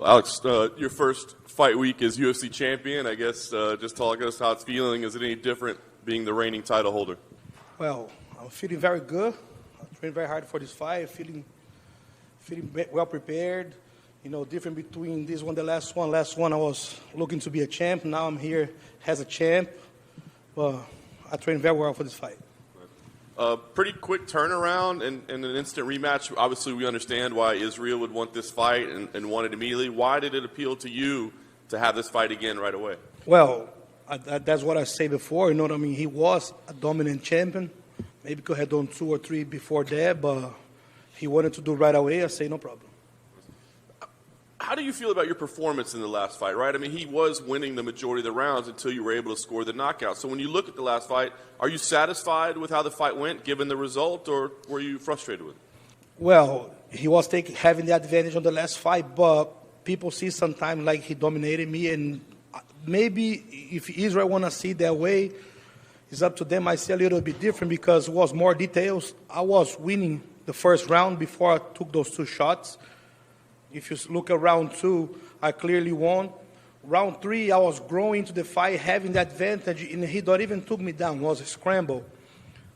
Alex, your first fight week as UFC champion. I guess just tell us how it's feeling. Is it any different being the reigning title holder? Well, I'm feeling very good. I trained very hard for this fight. Feeling well prepared. You know, different between this one, the last one. Last one, I was looking to be a champ. Now I'm here as a champ. But I trained very well for this fight. Pretty quick turnaround and an instant rematch. Obviously, we understand why Israel would want this fight and want it immediately. Why did it appeal to you to have this fight again right away? Well, that's what I said before. You know what I mean? He was a dominant champion. Maybe could have done 2 or 3 before that, but he wanted to do right away. I say no problem. How do you feel about your performance in the last fight, right? I mean, he was winning the majority of the rounds until you were able to score the knockout. So when you look at the last fight, are you satisfied with how the fight went, given the result, or were you frustrated with it? Well, he was having the advantage on the last fight, but people see sometimes like he dominated me, and maybe if Israel want to see it that way, it's up to them. I see a little bit different because it was more details. I was winning the first round before I took those 2 shots. If you look at round 2, I clearly won. Round 3, I was growing into the fight, having the advantage, and he not even took me down. It was a scramble.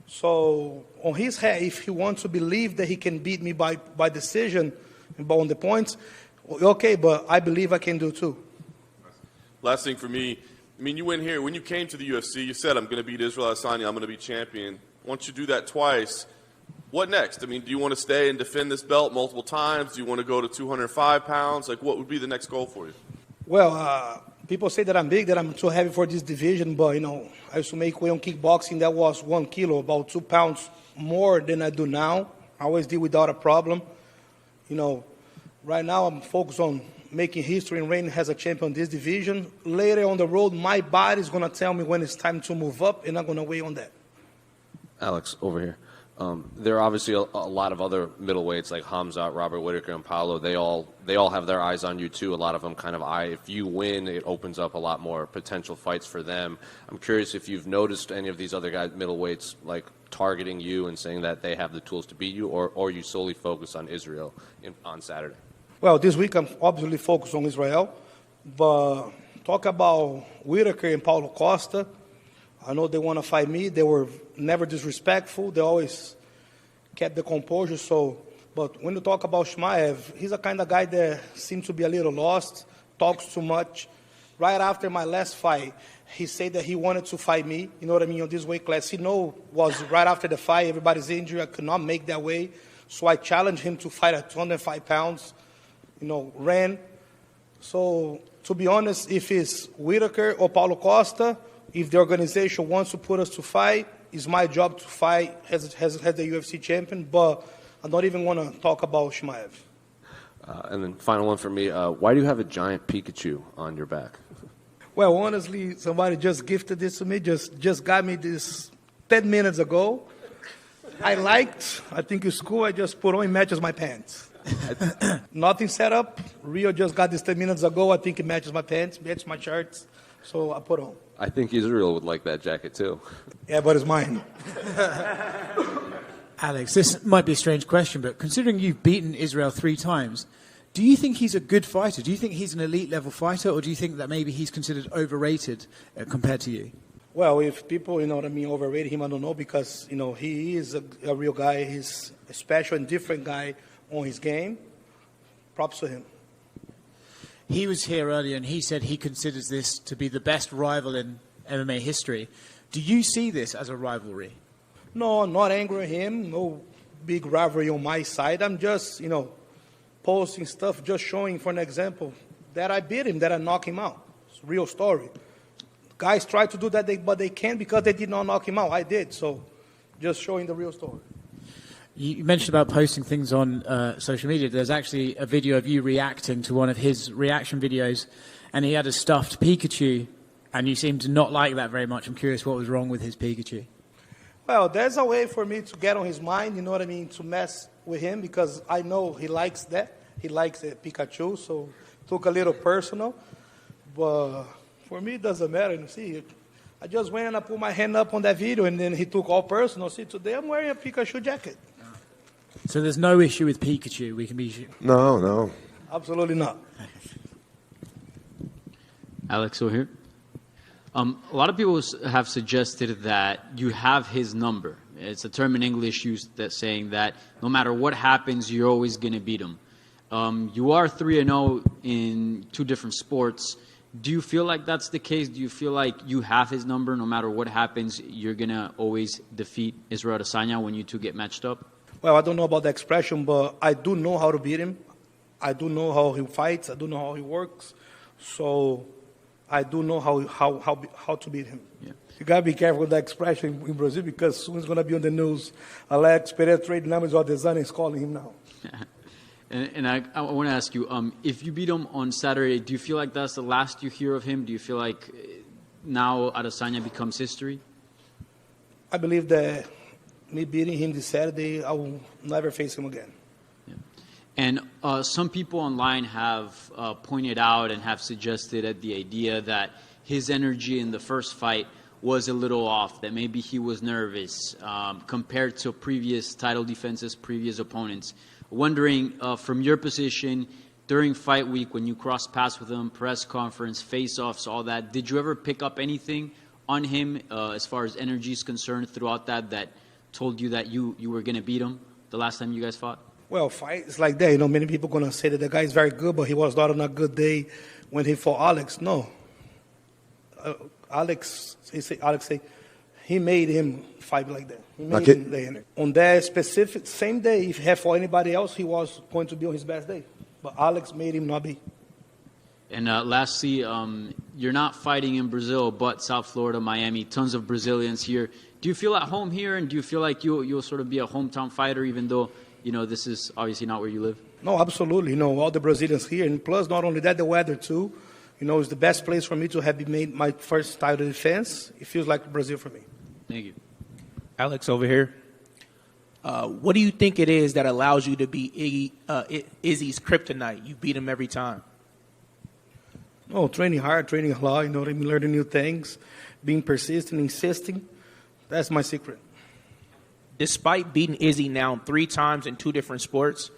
So on his head, if he wants to believe that he can beat me by decision and on the points, okay, but I believe I can do too. Last thing for me, I mean, you went here. When you came to the UFC, you said, I'm going to beat Israel Adesanya, I'm going to be champion. Once you do that twice, what next? I mean, do you want to stay and defend this belt multiple times? Do you want to go to 205 pounds? Like, what would be the next goal for you? Well, people say that I'm big, that I'm too heavy for this division, but, you know, I used to make weight on kickboxing. That was 1 kilo, about 2 pounds more than I do now. I always did without a problem. You know, right now I'm focused on making history and reigning as a champion in this division. Later on the road, my body is going to tell me when it's time to move up, and I'm going to weigh on that. Alex, over here. There are obviously a lot of other middleweights like Hamzat, Robert Whittaker, and Paulo. They all have their eyes on you too. A lot of them kind of if you win, it opens up a lot more potential fights for them. I'm curious if you've noticed any of these other guys, middleweights, like targeting you and saying that they have the tools to beat you, or you solely focus on Israel on Saturday? Well, this week I'm obviously focused on Israel, but talk about Whittaker and Paulo Costa. I know they want to fight me. They were never disrespectful. They always kept the composure. But when you talk about Chimaev, he's a kind of guy that seems to be a little lost, talks too much. Right after my last fight, he said that he wanted to fight me. You know what I mean? On this weight class, he was right after the fight. Everybody's injured. I could not make that weight, so I challenged him to fight at 205 pounds. You know, ran. So to be honest, if it's Whittaker or Paulo Costa, if the organization wants to put us to fight, it's my job to fight as the UFC champion, but I don't even want to talk about Chimaev. And then final one for me, why do you have a giant Pikachu on your back? Well, honestly, somebody just gifted this to me, just got me this 10 minutes ago. I think it's cool, I just put on, it matches my pants. Nothing set up. Rio just got this 10 minutes ago, I think it matches my pants, matches my shirts, so I put on. I think Israel would like that jacket too. Yeah, but it's mine. Alex, this might be a strange question, but considering you've beaten Israel 3 times, do you think he's a good fighter? Do you think he's an elite level fighter, or do you think that maybe he's considered overrated compared to you? Well, if people, you know what I mean, overrate him, I don't know, because, you know, he is a real guy. He's a special and different guy on his game. Props to him. He was here earlier and he said he considers this to be the best rival in MMA history. Do you see this as a rivalry? No, I'm not angry at him. No big rivalry on my side. I'm just, you know, posting stuff, just showing, for an example, that I beat him, that I knocked him out. It's a real story. Guys try to do that, but they can't because they did not knock him out. I did, so just showing the real story. You mentioned about posting things on social media. There's actually a video of you reacting to one of his reaction videos, and he had a stuffed Pikachu, and you seem to not like that very much. I'm curious what was wrong with his Pikachu. Well, there's a way for me to get on his mind, you know what I mean, to mess with him, because I know he likes that. He likes Pikachu, so took a little personal. But for me, it doesn't matter. You see, I just went and I put my hand up on that video, and then he took all personal. See, today I'm wearing a Pikachu jacket. So there's no issue with Pikachu. We can be. No. Absolutely not. Alex, over here. A lot of people have suggested that you have his number. It's a term in English used that saying that no matter what happens, you're always going to beat him. You are 3-0 in two different sports. Do you feel like that's the case? Do you feel like you have his number? No matter what happens, you're going to always defeat Israel Adesanya when you two get matched up? Well, I don't know about the expression, but I do know how to beat him. I do know how he fights. I do know how he works. So I do know how to beat him. Yeah. You got to be careful with that expression in Brazil because soon it's going to be on the news. Alex Pereira trade numbers or Adesanya is calling him now. And I want to ask you, if you beat him on Saturday, do you feel like that's the last you hear of him? Do you feel like now Adesanya becomes history? I believe that me beating him this Saturday, I will never face him again. Yeah. And some people online have pointed out and have suggested at the idea that his energy in the first fight was a little off, that maybe he was nervous compared to previous title defenses, previous opponents. Wondering, from your position, during fight week, when you crossed paths with him, press conference, face-offs, all that, did you ever pick up anything on him as far as energy is concerned throughout that told you that you were going to beat him the last time you guys fought? Well, fights like that, many people are going to say that the guy is very good, but he was not on a good day when he fought Alex. No. Alex said he made him fight like that. He made him the energy. On that specific same day, if he had fought anybody else, he was going to be on his best day. But Alex made him not be. And lastly, you're not fighting in Brazil, but South Florida, Miami, tons of Brazilians here. Do you feel at home here, and do you feel like you'll sort of be a hometown fighter, even though this is obviously not where you live? No, absolutely. All the Brazilians here, and plus not only that, the weather too. It's the best place for me to have made my first title defense. It feels like Brazil for me. Thank you. Alex, over here. What do you think it is that allows you to be Izzy's kryptonite? You beat him every time. Oh, training hard, training a lot, learning new things, being persistent, insisting. That's my secret. Despite beating Izzy now 3 times in 2 different sports,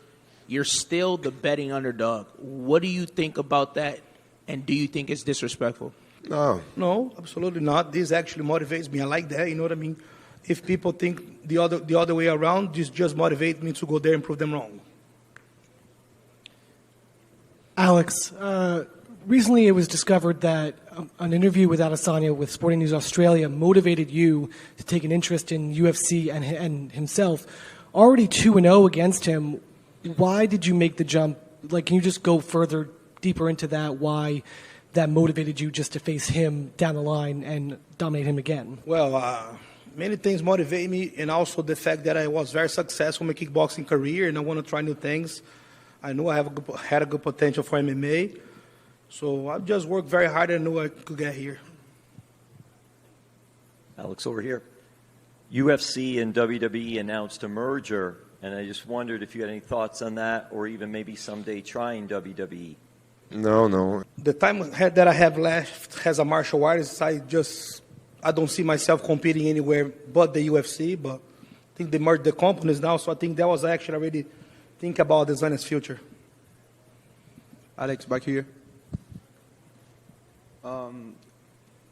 you're still the betting underdog. What do you think about that, and do you think it's disrespectful? No, absolutely not. This actually motivates me. I like that, you know what I mean? If people think the other way around, this just motivates me to go there and prove them wrong. Alex, recently it was discovered that an interview with Adesanya with Sporting News Australia motivated you to take an interest in UFC and himself. Already 2-0 against him, why did you make the jump? Can you just go further, deeper into that, why that motivated you just to face him down the line and dominate him again? Well, many things motivate me, and also the fact that I was very successful in my kickboxing career, and I want to try new things. I knew I had a good potential for MMA, so I just worked very hard and knew I could get here. Alex, over here. UFC and WWE announced a merger, and I just wondered if you had any thoughts on that, or even maybe someday trying WWE. No. The time that I have left as a martial artist, I don't see myself competing anywhere but the UFC, but I think they merged the companies now, so I think that was actually already think about Adesanya's future. Alex, back here.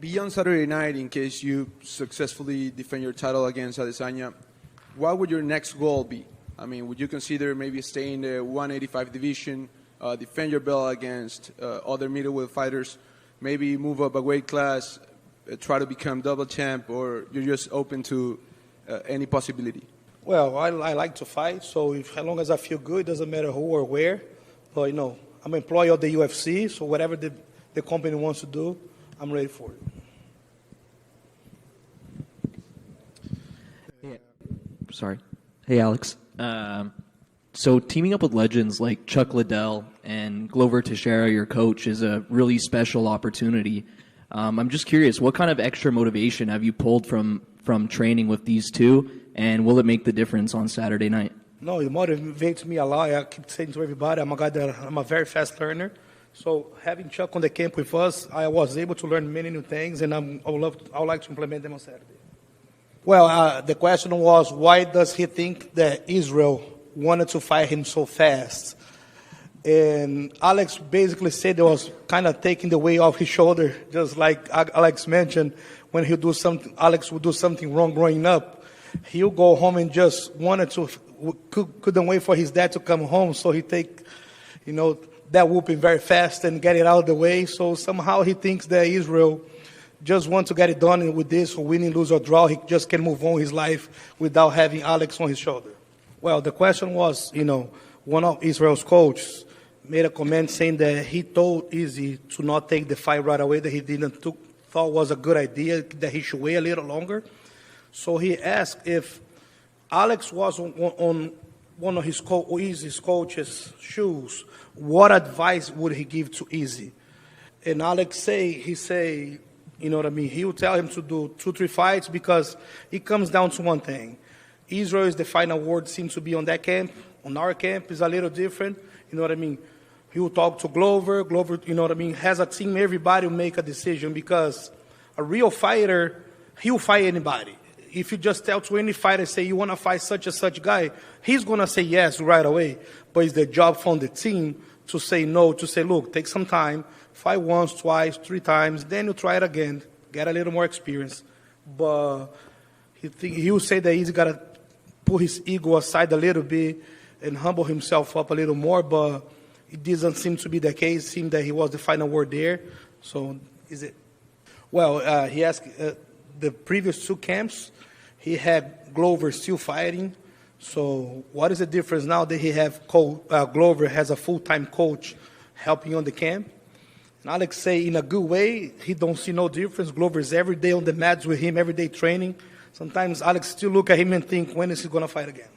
Beyond Saturday night, in case you successfully defend your title against Adesanya, what would your next goal be? I mean, would you consider maybe staying in the 185 division, defend your belt against other middleweight fighters, maybe move up a weight class, try to become double champ, or you're just open to any possibility? Well, I like to fight, so as long as I feel good, it doesn't matter who or where. But, I'm an employee of the UFC, so whatever the company wants to do, I'm ready for it. Sorry. Hey, Alex. So teaming up with legends like Chuck Liddell and Glover Teixeira, your coach, is a really special opportunity. I'm just curious, what kind of extra motivation have you pulled from training with these two, and will it make the difference on Saturday night? No, it motivates me a lot. I keep saying to everybody, I'm a very fast learner. So having Chuck on the camp with us, I was able to learn many new things, and I would like to implement them on Saturday. Well, the question was, why does he think that Israel wanted to fight him so fast? And Alex basically said it was kind of taking the weight off his shoulder, just like Alex mentioned. When Alex would do something wrong growing up, he'll go home and just couldn't wait for his dad to come home, so he take, that whooping very fast and get it out of the way. So somehow he thinks that Israel just wants to get it done with this, or winning, lose, or draw. He just can move on his life without having Alex on his shoulder. Well, the question was, one of Israel's coaches made a comment saying that he told Izzy to not take the fight right away, that he thought was a good idea, that he should wait a little longer. So he asked if Alex was on one of Izzy's coach's shoes, what advice would he give to Izzy? And Alex he will tell him to do 2-3 fights, because it comes down to one thing. Israel is the final word, seems to be on that camp. On our camp is a little different. He will talk to Glover. Glover, has a team. Everybody will make a decision, because a real fighter, he'll fight anybody. If you just tell to any fighter, say, you want to fight such and such guy, he's going to say yes right away. But it's the job from the team to say no, to say, look, take some time, fight once, twice, 3 times, then you try it again, get a little more experience. But he will say that he's got to put his ego aside a little bit and humble himself up a little more, but it doesn't seem to be the case. It seemed that he was the final word there. So is it? Well, he asked the previous 2 camps, he had Glover still fighting. So what is the difference now that he have Glover has a full-time coach helping on the camp? And Alex say in a good way, he don't see no difference. Glover is every day on the mats with him, every day training. Sometimes Alex still look at him and think, when is he going to fight again?